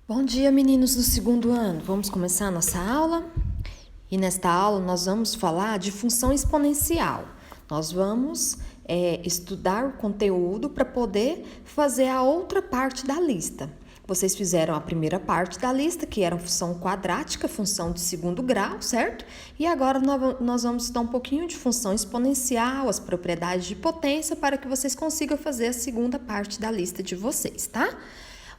Bom dia, meninos do segundo ano. Vamos começar a nossa aula? E nesta aula nós vamos falar de função exponencial. Nós vamos estudar o conteúdo para poder fazer a outra parte da lista. Vocês fizeram a primeira parte da lista, que era a função quadrática, função de segundo grau, certo? E agora nós vamos estudar um pouquinho de função exponencial, as propriedades de potência, para que vocês consigam fazer a segunda parte da lista de vocês, tá?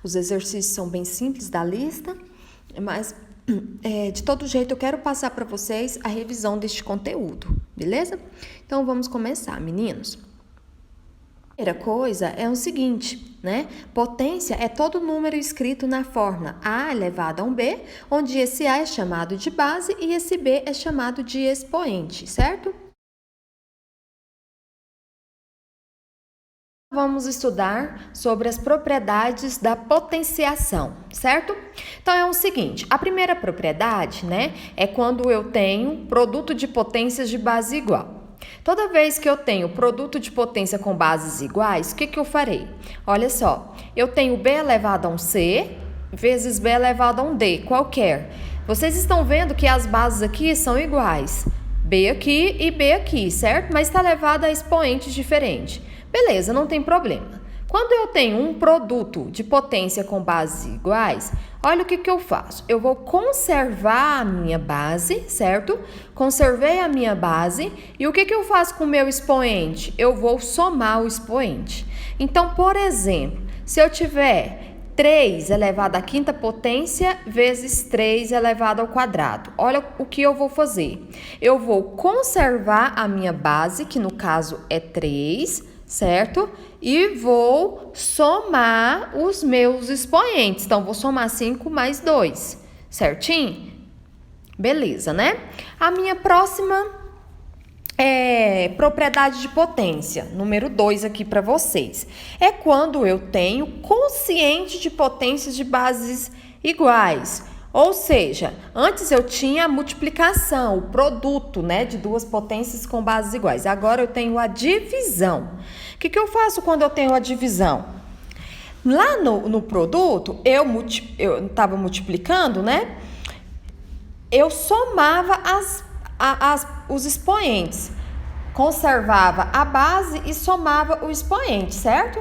Os exercícios são bem simples da lista, mas de todo jeito eu quero passar para vocês a revisão deste conteúdo, beleza? Então vamos começar, meninos. A primeira coisa é o seguinte, né? Potência é todo número escrito na fórmula A elevado a um B, onde esse A é chamado de base e esse B é chamado de expoente, certo? Vamos estudar sobre as propriedades da potenciação, certo? Então é o seguinte, a primeira propriedade, né, é quando eu tenho produto de potências de base igual. Toda vez que eu tenho produto de potência com bases iguais, o que eu farei? Olha só, eu tenho B elevado a um C vezes B elevado a um D, qualquer. Vocês estão vendo que as bases aqui são iguais, B aqui e B aqui, certo? Mas está elevado a expoentes diferentes. Beleza, não tem problema. Quando eu tenho um produto de potência com bases iguais, olha o que eu faço. Eu vou conservar a minha base, certo? Conservei a minha base e o que eu faço com o meu expoente? Eu vou somar o expoente. Então, por exemplo, se eu tiver 3 elevado à quinta potência vezes 3 elevado ao quadrado. Olha o que eu vou fazer. Eu vou conservar a minha base, que no caso é 3, certo? E vou somar os meus expoentes. Então, vou somar 5 mais 2, certinho? Beleza, né? A minha próxima propriedade de potência, número 2 aqui para vocês. É quando eu tenho quociente de potências de bases iguais. Ou seja, antes eu tinha a multiplicação, o produto, né, de duas potências com bases iguais. Agora eu tenho a divisão. O que eu faço quando eu tenho a divisão? Lá no produto, eu estava multiplicando, né? Eu somava os expoentes. Conservava a base e somava o expoente, certo?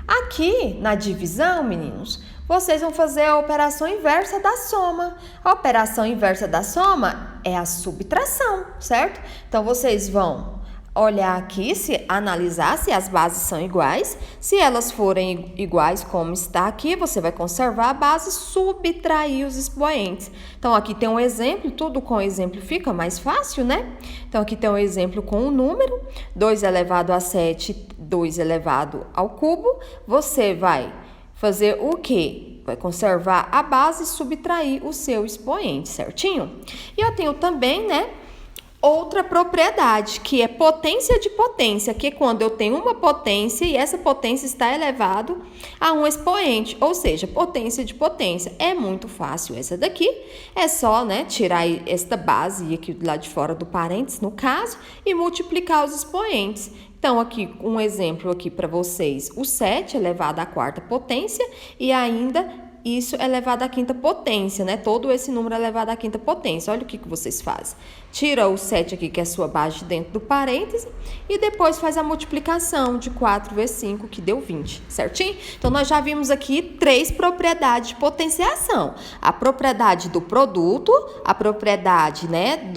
Aqui, na divisão, meninos, vocês vão fazer a operação inversa da soma. A operação inversa da soma é a subtração, certo? Então, vocês vão olhar aqui, analisar se as bases são iguais. Se elas forem iguais, como está aqui, você vai conservar a base e subtrair os expoentes. Então, aqui tem um exemplo, tudo com exemplo fica mais fácil, né? Então, aqui tem um exemplo com o número, 2 elevado a 7, 2 elevado ao cubo. Você vai fazer o quê? Vai conservar a base e subtrair o seu expoente, certinho? E eu tenho também, né, outra propriedade, que é potência de potência, que é quando eu tenho uma potência e essa potência está elevado a um expoente, ou seja, potência de potência. É muito fácil essa daqui, é só, né, tirar esta base aqui do lado de fora do parênteses, no caso, e multiplicar os expoentes. Então, aqui, um exemplo aqui para vocês, o 7 elevado à quarta potência e ainda isso é elevado à quinta potência, né? Todo esse número é elevado à quinta potência. Olha o que vocês fazem. Tira o 7 aqui, que é a sua base de dentro do parêntese, e depois faz a multiplicação de 4 vezes 5, que deu 20, certinho? Então, nós já vimos aqui 3 propriedades de potenciação. A propriedade do produto, a propriedade, né,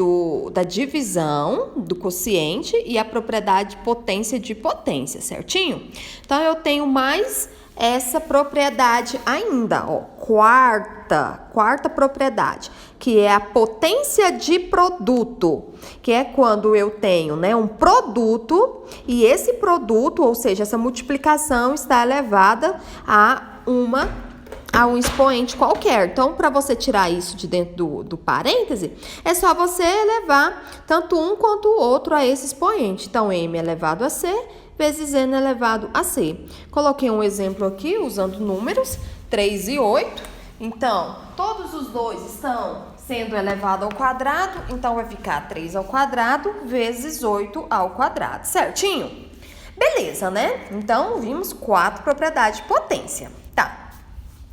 da divisão, do quociente, e a propriedade de potência de potência, certinho? Então, eu tenho mais essa propriedade ainda, ó, quarta propriedade, que é a potência de produto, que é quando eu tenho, né, um produto e esse produto, ou seja, essa multiplicação está elevada a um expoente qualquer. Então, para você tirar isso de dentro do parêntese, é só você elevar tanto um quanto o outro a esse expoente. Então, m elevado a c vezes n elevado a c. Coloquei um exemplo aqui usando números 3 e 8. Então, todos os dois estão sendo elevado ao quadrado, então vai ficar 3 ao quadrado vezes 8 ao quadrado, certinho? Beleza, né? Então, vimos 4 propriedades de potência. Tá.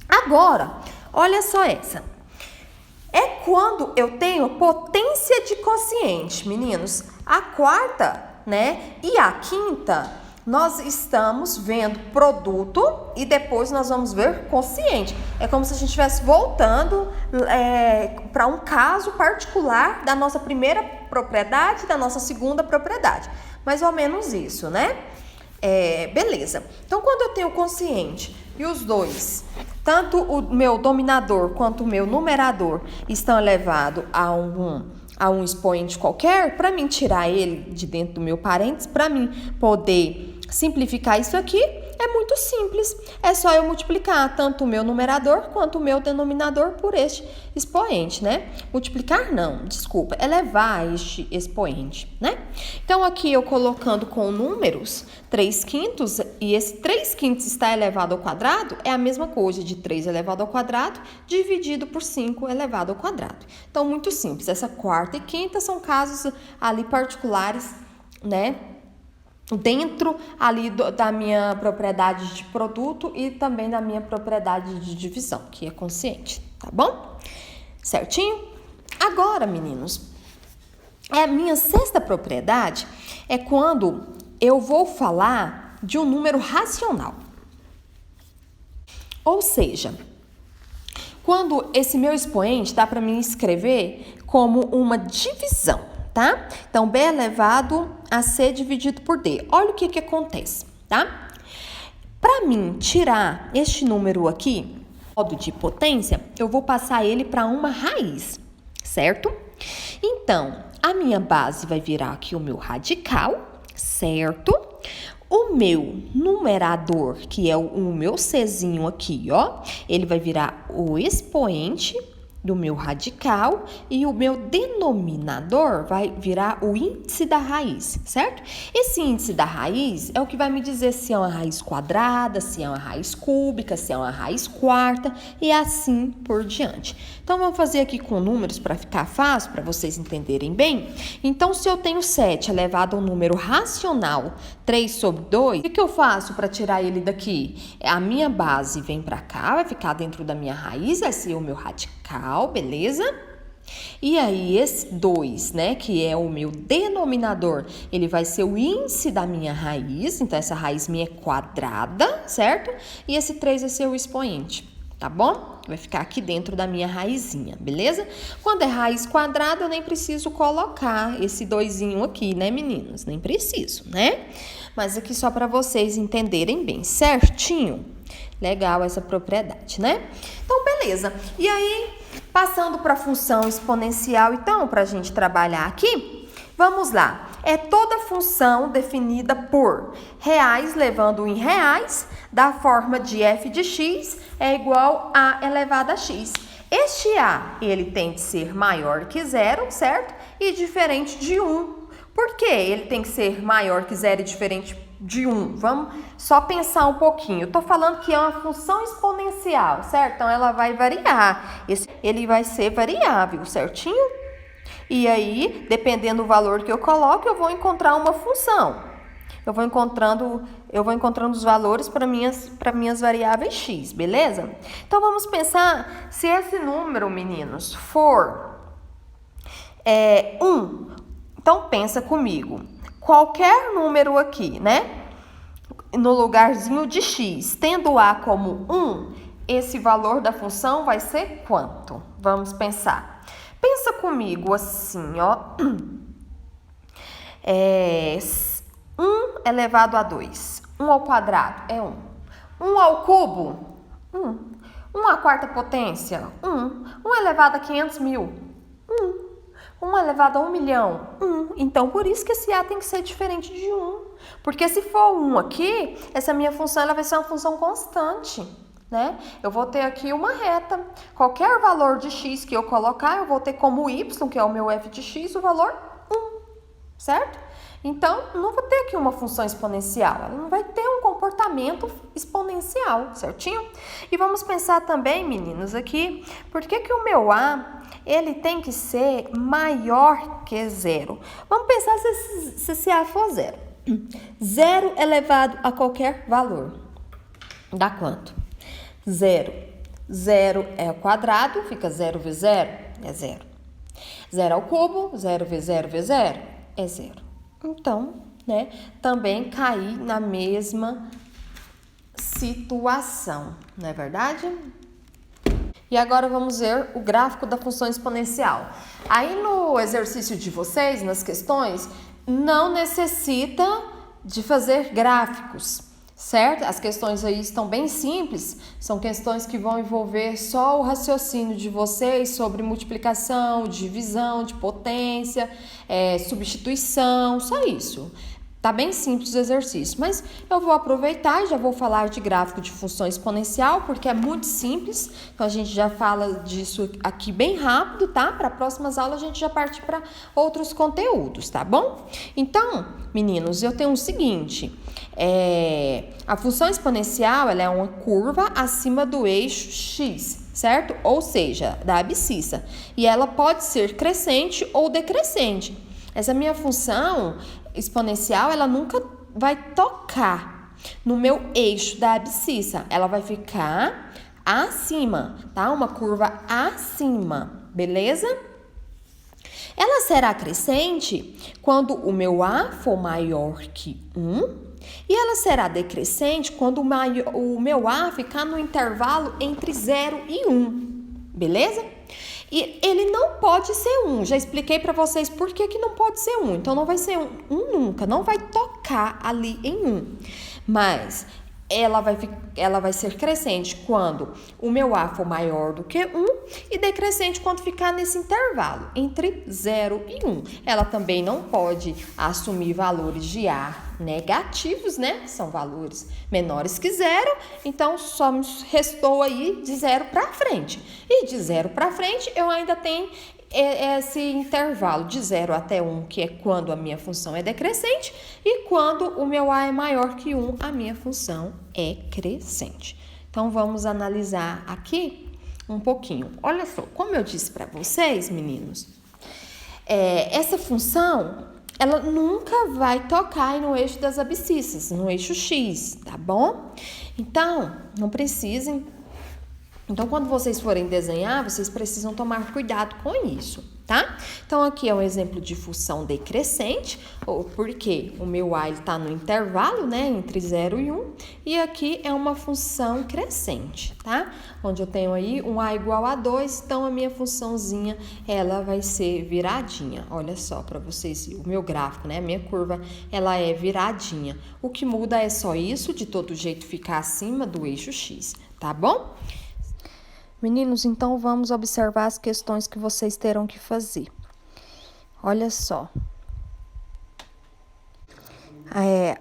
Agora, olha só essa. É quando eu tenho potência de quociente, meninos. A quarta, né, e a quinta, nós estamos vendo produto e depois nós vamos ver quociente. É como se a gente estivesse voltando para um caso particular da nossa primeira propriedade, da nossa segunda propriedade. Mais ou menos isso, né? Beleza. Então, quando eu tenho quociente e os dois, tanto o meu dominador quanto o meu numerador, estão elevados a um expoente qualquer, para mim tirar ele de dentro do meu parênteses, para mim poder simplificar isso aqui, é muito simples. É só eu multiplicar tanto o meu numerador quanto o meu denominador por este expoente, né? Multiplicar não, desculpa, elevar este expoente, né? Então, aqui eu colocando com números 3/5, e esse 3/5 está elevado ao quadrado, é a mesma coisa de 3 elevado ao quadrado dividido por 5 elevado ao quadrado. Então, muito simples. Essa quarta e quinta são casos ali particulares, né? Dentro ali da minha propriedade de produto e também da minha propriedade de divisão, que é quociente, tá bom? Certinho? Agora, meninos, a minha sexta propriedade é quando eu vou falar de um número racional. Ou seja, quando esse meu expoente dá para mim escrever como uma divisão, tá? Então, B elevado a C dividido por D. Olha o que acontece, tá? Para mim tirar este número aqui, modo de potência, eu vou passar ele para uma raiz, certo? Então, a minha base vai virar aqui o meu radical, certo? O meu numerador, que é o meu Czinho aqui, ó, ele vai virar o expoente do meu radical e o meu denominador vai virar o índice da raiz, certo? Esse índice da raiz é o que vai me dizer se é uma raiz quadrada, se é uma raiz cúbica, se é uma raiz quarta e assim por diante. Então, vamos fazer aqui com números para ficar fácil, para vocês entenderem bem. Então, se eu tenho 7 elevado a um número racional 3/2, o que eu faço para tirar ele daqui? A minha base vem para cá, vai ficar dentro da minha raiz, vai ser o meu radical, beleza? E aí, esse 2, né, que é o meu denominador, ele vai ser o índice da minha raiz, então essa raiz minha é quadrada, certo? E esse 3 vai ser o expoente, tá bom? Vai ficar aqui dentro da minha raizinha, beleza? Quando é raiz quadrada, eu nem preciso colocar esse 2zinho aqui, né, meninos? Nem preciso, né? Mas aqui só para vocês entenderem bem certinho. Legal essa propriedade, né? Então, beleza. E aí, passando para a função exponencial, então, para a gente trabalhar aqui, vamos lá. É toda função definida por reais, levando em reais, da forma de f de x é igual a elevado a x. Este a, ele tem de ser maior que 0, certo? E diferente de 1. Por que ele tem que ser maior que 0 e diferente de 1? Vamos só pensar um pouquinho. Eu tô falando que é uma função exponencial, certo? Então, ela vai variar. Ele vai ser variável, certinho? E aí, dependendo do valor que eu coloco, eu vou encontrar uma função. Eu vou encontrando os valores para minhas variáveis x, beleza? Então, vamos pensar se esse número, meninos, for 1. Então, pensa comigo. Qualquer número aqui, né? No lugarzinho de x, tendo a como 1, esse valor da função vai ser quanto? Vamos pensar. Pensa comigo assim, ó. 1 elevado a 2. 1 ao quadrado é 1. 1 ao cubo? 1. 1 à quarta potência? 1. 1 elevado a 500 mil? 1. 1 elevado a 1 milhão? 1. Então, por isso que esse a tem que ser diferente de 1. Porque se for 1 aqui, essa minha função ela vai ser uma função constante, né? Eu vou ter aqui uma reta. Qualquer valor de x que eu colocar, eu vou ter como y, que é o meu f de x, o valor 1, certo? Então, não vou ter aqui uma função exponencial, ela não vai ter um comportamento exponencial, certinho? E vamos pensar também, meninos, aqui, por que que o meu A, ele tem que ser maior que zero? Vamos pensar se esse A for zero. Zero elevado a qualquer valor. Dá quanto? Zero. Zero é ao quadrado, fica 0 vezes 0, é 0. 0 ao cubo, 0 vezes 0 vezes 0, é 0. Então, né, também cair na mesma situação, não é verdade? E agora vamos ver o gráfico da função exponencial. Aí no exercício de vocês, nas questões, não necessita de fazer gráficos, certo? As questões aí estão bem simples, são questões que vão envolver só o raciocínio de vocês sobre multiplicação, divisão, de potência, substituição, só isso. Tá bem simples o exercício, mas eu vou aproveitar e já vou falar de gráfico de função exponencial, porque é muito simples, então a gente já fala disso aqui bem rápido, tá? Para próximas aulas a gente já parte para outros conteúdos, tá bom? Então, meninos, eu tenho o seguinte, a função exponencial, ela é uma curva acima do eixo x, certo? Ou seja, da abscissa, e ela pode ser crescente ou decrescente. Essa minha função exponencial, ela nunca vai tocar no meu eixo da abscissa, ela vai ficar acima, tá? Uma curva acima, beleza? Ela será crescente quando o meu A for maior que 1 e ela será decrescente quando o meu A ficar no intervalo entre 0 e 1, beleza? E ele não pode ser 1. Já expliquei para vocês por que não pode ser 1. Então, não vai ser 1 nunca. Não vai tocar ali em 1. Mas ela vai ser crescente quando o meu A for maior do que 1 e decrescente quando ficar nesse intervalo entre 0 e 1. Ela também não pode assumir valores de A negativos, né? São valores menores que 0, então só me restou aí de 0 para frente. E de 0 para frente eu ainda tenho esse intervalo de 0 até 1, que é quando a minha função é decrescente, e quando o meu A é maior que 1, a minha função é crescente. Então, vamos analisar aqui um pouquinho. Olha só, como eu disse para vocês, meninos, essa função, ela nunca vai tocar no eixo das abscissas, no eixo x, tá bom? Então, não precisem. Então, quando vocês forem desenhar, vocês precisam tomar cuidado com isso, tá? Então, aqui é um exemplo de função decrescente, porque o meu A está no intervalo, né, entre 0 e 1, e aqui é uma função crescente, tá? Onde eu tenho aí um A igual a 2, então a minha funçãozinha, ela vai ser viradinha. Olha só, para vocês, o meu gráfico, né, a minha curva, ela é viradinha. O que muda é só isso, de todo jeito ficar acima do eixo x, tá bom? Meninos, então vamos observar as questões que vocês terão que fazer. Olha só.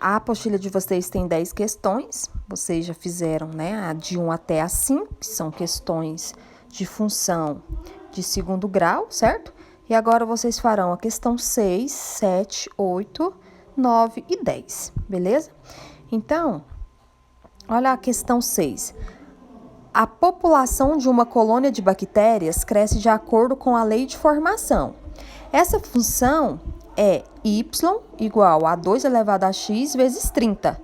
A apostila de vocês tem 10 questões. Vocês já fizeram, né? A de 1 até a 5, que são questões de função de segundo grau, certo? E agora vocês farão a questão 6, 7, 8, 9 e 10, beleza? Então, olha a questão 6. A população de uma colônia de bactérias cresce de acordo com a lei de formação. Essa função é y igual a 2 elevado a x vezes 30,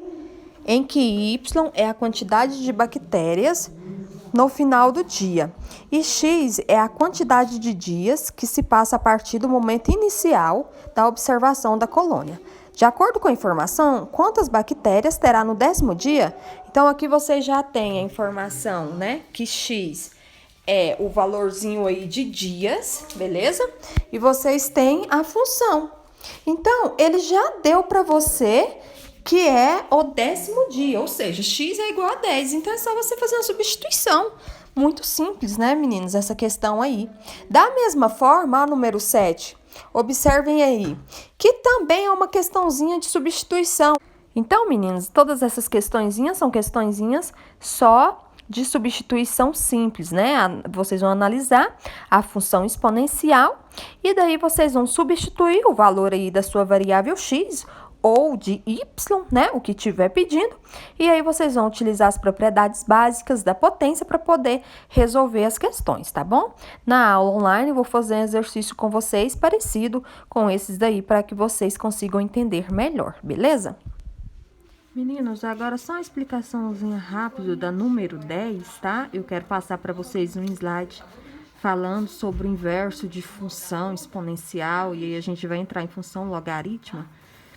em que y é a quantidade de bactérias no final do dia e x é a quantidade de dias que se passa a partir do momento inicial da observação da colônia. De acordo com a informação, quantas bactérias terá no 10º dia? Então, aqui vocês já têm a informação, né? Que x é o valorzinho aí de dias, beleza? E vocês têm a função. Então, ele já deu para você que é o 10º dia, ou seja, x é igual a 10. Então, é só você fazer uma substituição. Muito simples, né, meninos, essa questão aí. Da mesma forma, a número 7... Observem aí, que também é uma questãozinha de substituição. Então, meninos, todas essas questõezinhas são questõezinhas só de substituição simples, né? Vocês vão analisar a função exponencial e daí vocês vão substituir o valor aí da sua variável x ou de y, né, o que tiver pedindo, e aí vocês vão utilizar as propriedades básicas da potência para poder resolver as questões, tá bom? Na aula online eu vou fazer um exercício com vocês parecido com esses daí para que vocês consigam entender melhor, beleza? Meninos, agora só uma explicaçãozinha rápida da número 10, tá? Eu quero passar para vocês um slide falando sobre o inverso de função exponencial, e aí a gente vai entrar em função logarítmica,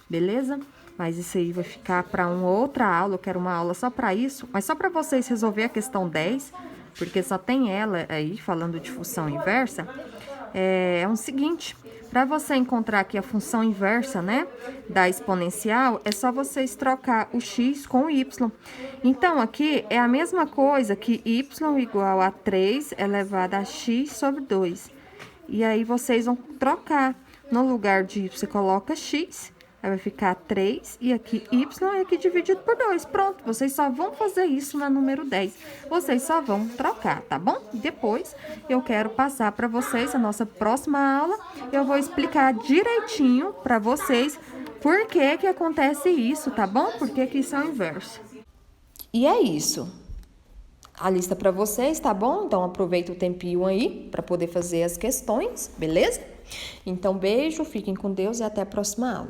beleza? Mas isso aí vai ficar para uma outra aula, eu quero uma aula só para isso, mas só para vocês resolver a questão 10, porque só tem ela aí, falando de função inversa, é o seguinte, para você encontrar aqui a função inversa, né, da exponencial, é só vocês trocar o x com o y. Então, aqui é a mesma coisa que y igual a 3 elevado a x sobre 2. E aí, vocês vão trocar. No lugar de y, você coloca x, aí vai ficar 3, e aqui y, e aqui dividido por 2. Pronto, vocês só vão fazer isso na número 10. Vocês só vão trocar, tá bom? Depois, eu quero passar para vocês a nossa próxima aula. Eu vou explicar direitinho para vocês por que que acontece isso, tá bom? Por que que isso é o inverso. E é isso. A lista para vocês, tá bom? Então, aproveita o tempinho aí para poder fazer as questões, beleza? Então, beijo, fiquem com Deus e até a próxima aula.